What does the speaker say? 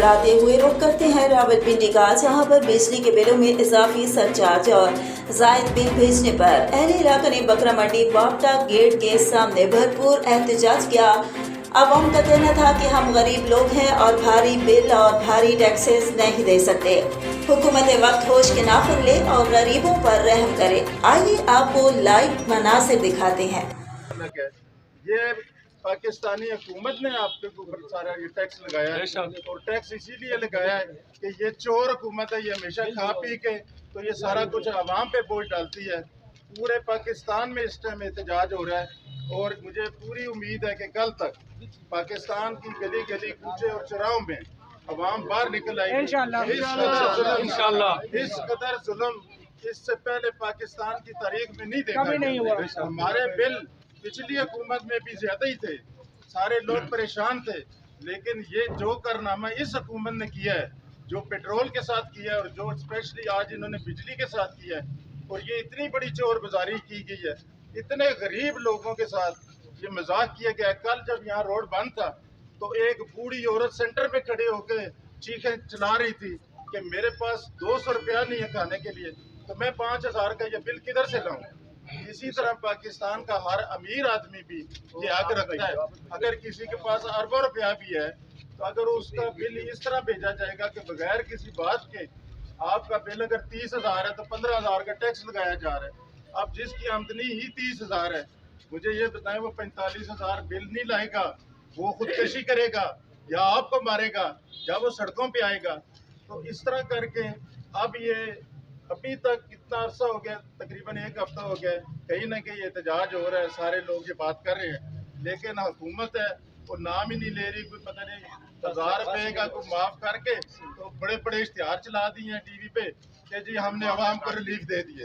बढ़ाते हुए रुख करते हैं रावलपिंडी का, जहां पर बिजली के बिलों में इजाफी सरचार्ज और जायद बिल भेजने पर अहले इलाका ने बकरा मंडी बापटा गेट के सामने भरपूर एहतजाज किया। अवाम का कहना था कि हम गरीब लोग हैं और भारी बिल और भारी टैक्सेस नहीं दे सकते। हुकूमत वक्त होश के नाखुन ले और गरीबों पर रहम करे। आइए आपको लाइव मनासिर दिखाते हैं। ये पाकिस्तानी हुकूमत ने आपके ऊपर सारा ये टैक्स लगाया है और टैक्स इसीलिए लगाया है कि ये चोर हुकूमत है। ये हमेशा खा पी के तो ये सारा कुछ आवाम पे बोझ डालती है। पूरे पाकिस्तान में इस टाइम एहतजाज हो रहा है और मुझे पूरी उम्मीद है कि कल तक पाकिस्तान की गली गली कूचे और चौराहों में आवाम बाहर निकल आएगी इंशाल्लाह। इस कदर जुल्म इससे पहले पाकिस्तान की तारीख में नहीं देखा। हमारे बिल पिछली हुकूमत में भी ज्यादा ही थे, सारे लोग परेशान थे, लेकिन ये जो कारनामा इस हुकूमत ने किया है, जो पेट्रोल के साथ किया है और जो स्पेशली आज इन्होंने बिजली के साथ किया है, और ये इतनी बड़ी चोर बाजारी की गई है, इतने गरीब लोगों के साथ ये मजाक किया गया है। कल जब यहाँ रोड बंद था तो एक बूढ़ी औरत सेंटर में खड़े होकर चीखें चला रही थी कि मेरे पास 200 रुपया नहीं है खाने के लिए, तो मैं 5000 का ये बिल किधर से लाऊं। इसी तरह पाकिस्तान का हर अमीर आदमी भी ये हक रखता है। अगर किसी के पास अरबों रुपया भी है तो अगर उसका बिल इस तरह भेजा जाएगा कि बगैर किसी बात के आपका बिल अगर 30,000 है तो 15,000 का टैक्स लगाया जा रहा है। अब जिसकी आमदनी ही 30,000 है, मुझे ये बताएं वो 45,000 बिल नहीं लाएगा, वो खुदकशी करेगा या आपको मारेगा या वो सड़कों पे आएगा। तो इस तरह करके अब ये अभी तक कितना अरसा हो गया, तकरीबन 1 हफ्ता हो गया, कहीं ना कहीं एहतजाज हो रहा है, सारे लोग ये बात कर रहे हैं, लेकिन हुकूमत है वो नाम ही नहीं ले रही। कोई पता नहीं 1000 रुपये का को माफ करके तो बड़े बड़े इश्तिहार चला दिए हैं टीवी पे कि जी हमने आवाम को रिलीफ दे दिए।